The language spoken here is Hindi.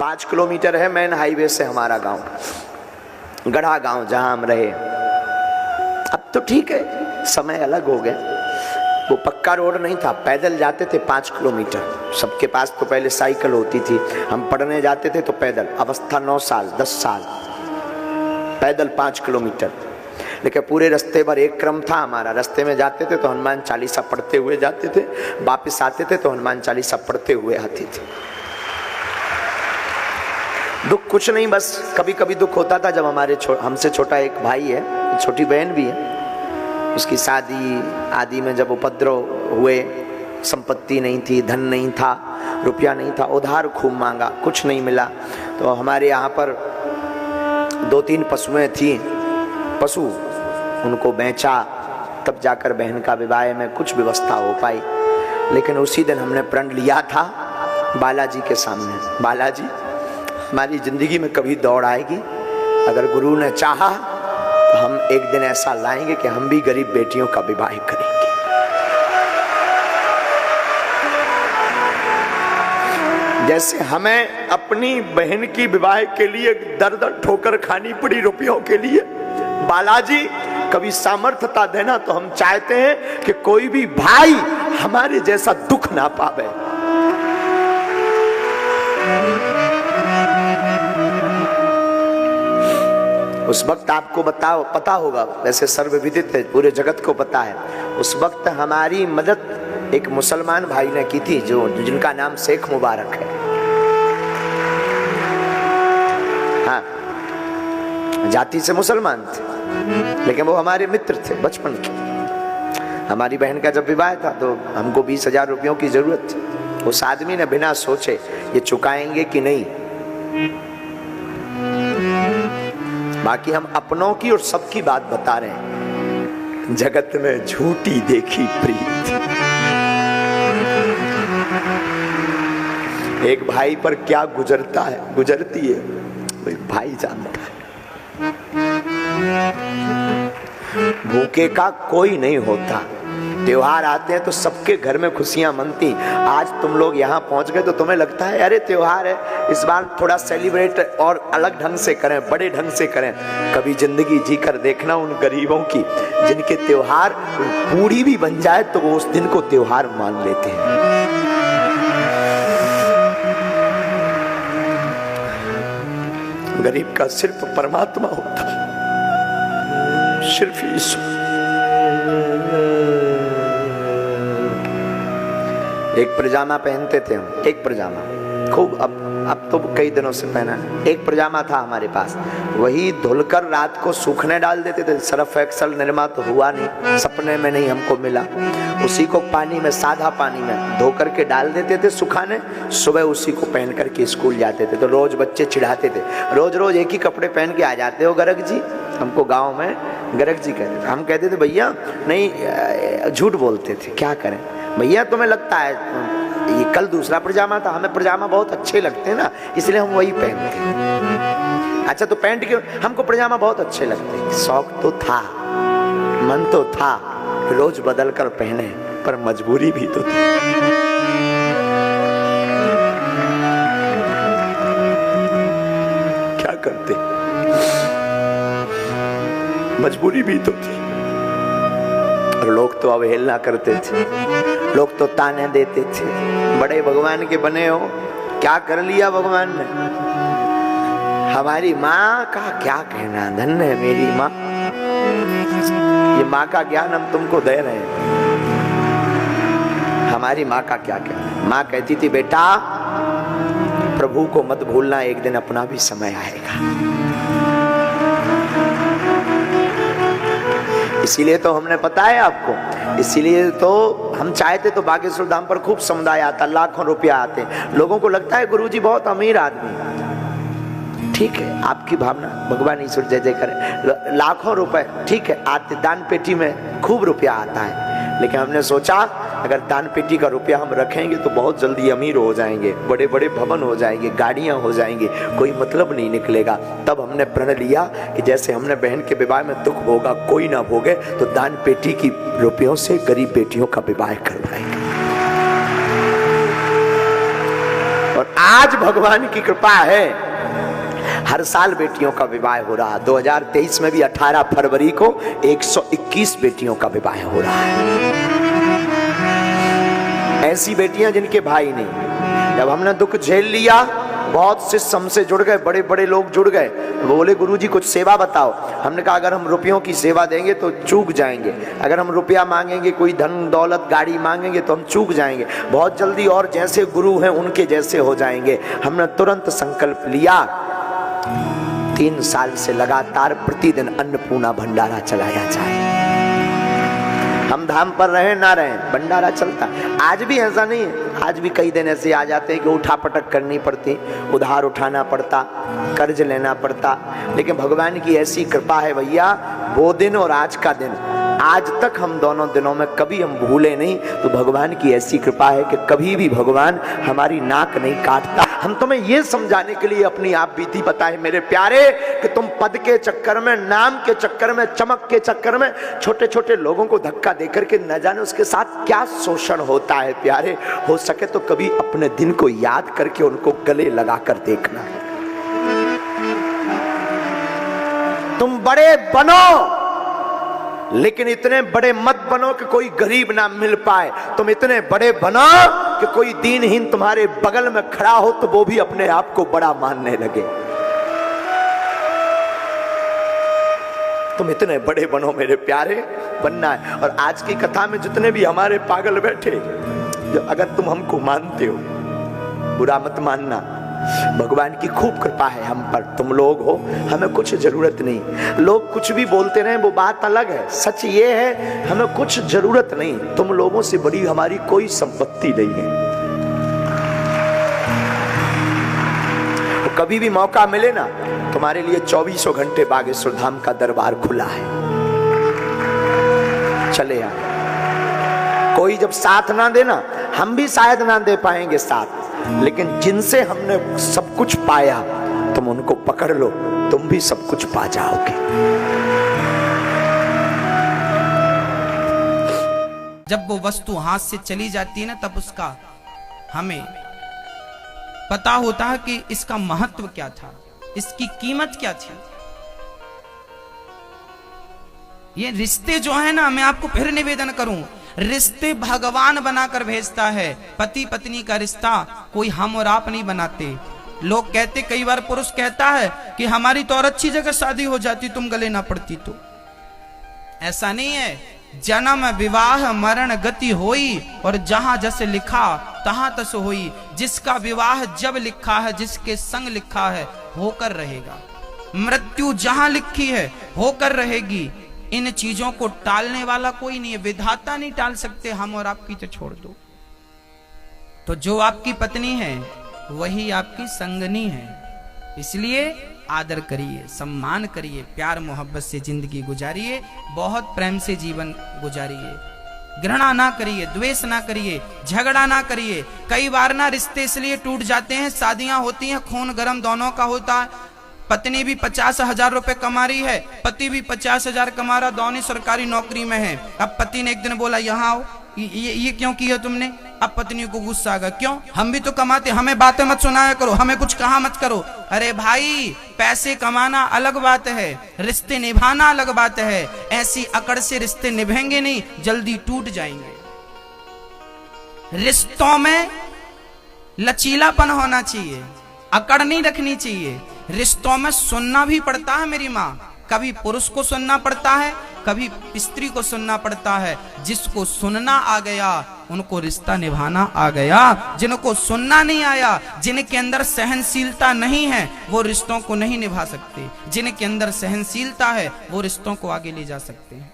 5 किलोमीटर है मेन हाईवे से हमारा गांव, गढ़ा गांव जहां हम रहे। अब तो ठीक है, समय अलग हो गया। वो पक्का रोड नहीं था, पैदल जाते थे 5 किलोमीटर। सबके पास तो पहले साइकिल होती थी, हम पढ़ने जाते थे तो पैदल। अवस्था 9 साल 10 साल, पैदल 5 किलोमीटर। लेकिन पूरे रास्ते भर एक क्रम था हमारा। रास्ते में जाते थे तो हनुमान चालीसा पढ़ते हुए जाते थे, वापस आते थे तो हनुमान चालीसा पढ़ते हुए आते थे। दुख कुछ नहीं, बस कभी कभी दुख होता था जब हमसे छोटा एक भाई है, छोटी बहन भी है, उसकी शादी आदि में जब उपद्रव हुए, संपत्ति नहीं थी, धन नहीं था, रुपया नहीं था, उधार खूब मांगा, कुछ नहीं मिला। तो हमारे यहाँ पर 2-3 पशुएं थी, पशु उनको बेचा, तब जाकर बहन का विवाह में कुछ व्यवस्था हो पाई। लेकिन उसी दिन हमने प्रण लिया था बालाजी के सामने, बालाजी हमारी जिंदगी में कभी दौड़ आएगी, अगर गुरु ने चाहा तो हम एक दिन ऐसा लाएंगे कि हम भी गरीब बेटियों का विवाह करेंगे। जैसे हमें अपनी बहन की विवाह के लिए दर ठोकर खानी पड़ी रुपयों के लिए, बालाजी कभी सामर्थ्यता देना तो हम चाहते हैं कि कोई भी भाई हमारे जैसा दुख ना पावे। उस वक्त आपको पता होगा, वैसे सर्वविदित है, पूरे जगत को पता है, उस वक्त हमारी मदद एक मुसलमान भाई ने की थी, जिनका नाम शेख मुबारक है। हाँ, जाति से मुसलमान थे लेकिन वो हमारे मित्र थे बचपन के। हमारी बहन का जब विवाह था तो हमको 20,000 रुपयों की जरूरत थी। उस आदमी ने बिना सोचे ये चुकाएंगे कि नहीं, बाकी हम अपनों की और सबकी बात बता रहे हैं। जगत में झूठी देखी प्रीत, एक भाई पर क्या गुजरती है भाई जानता है। भूखे का कोई नहीं होता, त्योहार आते हैं तो सबके घर में खुशियां मनती। आज तुम लोग यहाँ पहुंच गए तो तुम्हें लगता है अरे त्योहार है, इस बार थोड़ा सेलिब्रेट और अलग ढंग से करें, बड़े ढंग से करें। कभी जिंदगी जीकर देखना उन गरीबों की जिनके त्योहार पूरी भी बन जाए तो वो उस दिन को त्योहार मान लेते हैं। गरीब का सिर्फ परमात्मा होता है, सिर्फ ईश्वर। एक पजामा पहनते थे हम, एक पजामा खूब, अब तो कई दिनों से पहना है। एक पजामा था हमारे पास, वही धुलकर रात को सूखने डाल देते थे। सर्फ एक्सल निरमा तो हुआ नहीं, सपने में नहीं हमको मिला। उसी को पानी में, सादा पानी में धो करके डाल देते थे सुखाने, सुबह उसी को पहन करके स्कूल जाते थे। तो रोज बच्चे चिढ़ाते थे, रोज रोज एक ही कपड़े पहन के आ जाते हो गर्ग जी। हमको गाँव में गर्ग जी कहते, हम कहते थे भैया नहीं, झूठ बोलते थे, क्या करें भैया, तुम्हें लगता है ये कल दूसरा पजामा था, हमें पजामा बहुत अच्छे लगते हैं ना, इसलिए हम वही पहनते हैं। अच्छा तो पैंट क्यों, हमको पजामा बहुत अच्छे लगते हैं। शौक तो था, मन तो था, रोज बदल कर पहने, पर मजबूरी भी तो थी। क्या करते, मजबूरी भी तो थी। और लोग तो अवहेलना करते थे, लोग तो ताने देते थे, बड़े भगवान के बने हो, क्या कर लिया भगवान ने। हमारी माँ का क्या कहना, धन्य है मेरी माँ, ये माँ का ज्ञान हम तुमको दे रहे हैं। हमारी माँ का क्या कहना, माँ कहती थी बेटा प्रभु को मत भूलना, एक दिन अपना भी समय आएगा। इसीलिए तो हमने पता है आपको, इसीलिए तो हम चाहते तो बागेश्वर धाम पर खूब समुदाय आता, लाखों रुपया आते। लोगों को लगता है गुरुजी बहुत अमीर आदमी, ठीक है आपकी भावना, भगवान ईश्वर जय जय करे, लाखों रुपए ठीक है आते, दान पेटी में खूब रुपया आता है। लेकिन हमने सोचा अगर दान पेटी का रुपया हम रखेंगे तो बहुत जल्दी अमीर हो जाएंगे, बड़े बड़े भवन हो जाएंगे, गाड़ियां हो जाएंगी, कोई मतलब नहीं निकलेगा। तब हमने प्रण लिया कि जैसे हमने बहन के विवाह में दुख भोगा, कोई ना भोगे, तो दान पेटी की रुपयों से गरीब बेटियों का विवाह करवाएंगे। और आज भगवान की कृपा है, हर साल बेटियों का विवाह हो रहा। 2023 में भी 18 फरवरी को 121 बेटियों का विवाह हो रहा है। ऐसी बेटियां जिनके भाई नहीं। जब हमने दुख झेल लिया, बहुत से हमसे जुड़ गए, बड़े बड़े लोग जुड़ गए, वो बोले गुरुजी कुछ सेवा बताओ। हमने कहा अगर हम रुपयों की सेवा देंगे तो चूक जाएंगे, अगर हम रुपया मांगेंगे, कोई धन दौलत गाड़ी मांगेंगे तो हम चूक जाएंगे बहुत जल्दी, और जैसे गुरु हैं उनके जैसे हो जाएंगे। हमने तुरंत संकल्प लिया, 3 साल से लगातार प्रतिदिन अन्नपूर्णा भंडारा चलाया जाए। हम धाम पर रहे ना रहे, भंडारा चलता। आज भी ऐसा नहीं है, आज भी कई दिन ऐसे आ जाते हैं कि उठापटक करनी पड़ती, उधार उठाना पड़ता, कर्ज लेना पड़ता, लेकिन भगवान की ऐसी कृपा है भैया, वो दिन और आज का दिन, आज तक हम दोनों दिनों में कभी हम भूले नहीं। तो भगवान की ऐसी कृपा है कि कभी भी भगवान हमारी नाक नहीं काटता। हम तुम्हें यह समझाने के लिए अपनी आप बीती बताए मेरे प्यारे, कि तुम पद के चक्कर में, नाम के चक्कर में, चमक के चक्कर में छोटे छोटे लोगों को धक्का देकर के न जाने उसके साथ क्या शोषण होता है। प्यारे, हो सके तो कभी अपने दिन को याद करके उनको गले लगाकर देखना। तुम बड़े बनो, लेकिन इतने बड़े मत बनो कि कोई गरीब ना मिल पाए। तुम इतने बड़े बनो कि कोई दीनहीन तुम्हारे बगल में खड़ा हो तो वो भी अपने आप को बड़ा मानने लगे। तुम इतने बड़े बनो मेरे प्यारे, बनना है। और आज की कथा में जितने भी हमारे पागल बैठे, अगर तुम हमको मानते हो, बुरा मत मानना, भगवान की खूब कृपा है हम पर। तुम लोग हो, हमें कुछ जरूरत नहीं। लोग कुछ भी बोलते रहे वो बात अलग है, सच ये है हमें कुछ जरूरत नहीं। तुम लोगों से बड़ी हमारी कोई संपत्ति नहीं है। तो कभी भी मौका मिले ना, तुम्हारे लिए 24 घंटे बागेश्वर धाम का दरबार खुला है, चले आए। कोई जब साथ ना देना, हम भी शायद ना दे पाएंगे साथ, लेकिन जिनसे हमने सब कुछ पाया तुम उनको पकड़ लो, तुम भी सब कुछ पा जाओगे। जब वो वस्तु हाथ से चली जाती है ना, तब उसका हमें पता होता है कि इसका महत्व क्या था, इसकी कीमत क्या थी। ये रिश्ते जो है ना, मैं आपको फिर निवेदन करूं, रिश्ते भगवान बनाकर भेजता है। पति पत्नी का रिश्ता कोई हम और आप नहीं बनाते। लोग कहते, कई बार पुरुष कहता है कि हमारी तो और अच्छी जगह शादी हो जाती, तुम गले ना पड़ती तो। ऐसा नहीं है। जन्म विवाह मरण गति होई, और जहां जैसे लिखा तहां तस होई। जिसका विवाह जब लिखा है, जिसके संग लिखा है, होकर रहेगा। मृत्यु जहां लिखी है होकर रहेगी। इन चीजों को टालने वाला कोई नहीं है, विधाता नहीं टाल सकते, हम और आपकी तो छोड़ दो। तो जो आपकी पत्नी है वही आपकी संगनी है, इसलिए आदर करिए, सम्मान करिए, प्यार मोहब्बत से जिंदगी गुजारिए, बहुत प्रेम से जीवन गुजारिए। घृणा ना करिए, द्वेष ना करिए, झगड़ा ना करिए। कई बार ना रिश्ते इसलिए टूट जाते हैं, शादियां होती हैं, खून गर्म दोनों का होता है। पत्नी भी 50,000 रुपए कमा रही है, पति भी 50,000 कमा रहा, दोनों सरकारी नौकरी में है। अब पति ने एक दिन बोला यहाँ आओ, ये क्यों किया तुमने? अब पत्नी को गुस्सा आ गया, क्यों? हम भी तो कमाते, हमें बातें मत सुनाया करो, हमें कुछ कहा मत करो। अरे भाई, पैसे कमाना अलग बात है, रिश्ते निभाना अलग बात है। ऐसी अकड़ से रिश्ते निभेंगे नहीं, जल्दी टूट जाएंगे। रिश्तों में लचीलापन होना चाहिए, अकड़ नहीं रखनी चाहिए। रिश्तों में सुनना भी पड़ता है मेरी माँ, कभी पुरुष को सुनना पड़ता है, कभी स्त्री को सुनना पड़ता है। जिसको सुनना आ गया उनको रिश्ता निभाना आ गया, जिनको सुनना नहीं आया, जिनके अंदर सहनशीलता नहीं है, वो रिश्तों को नहीं निभा सकते। जिनके अंदर सहनशीलता है वो रिश्तों को आगे ले जा सकते हैं।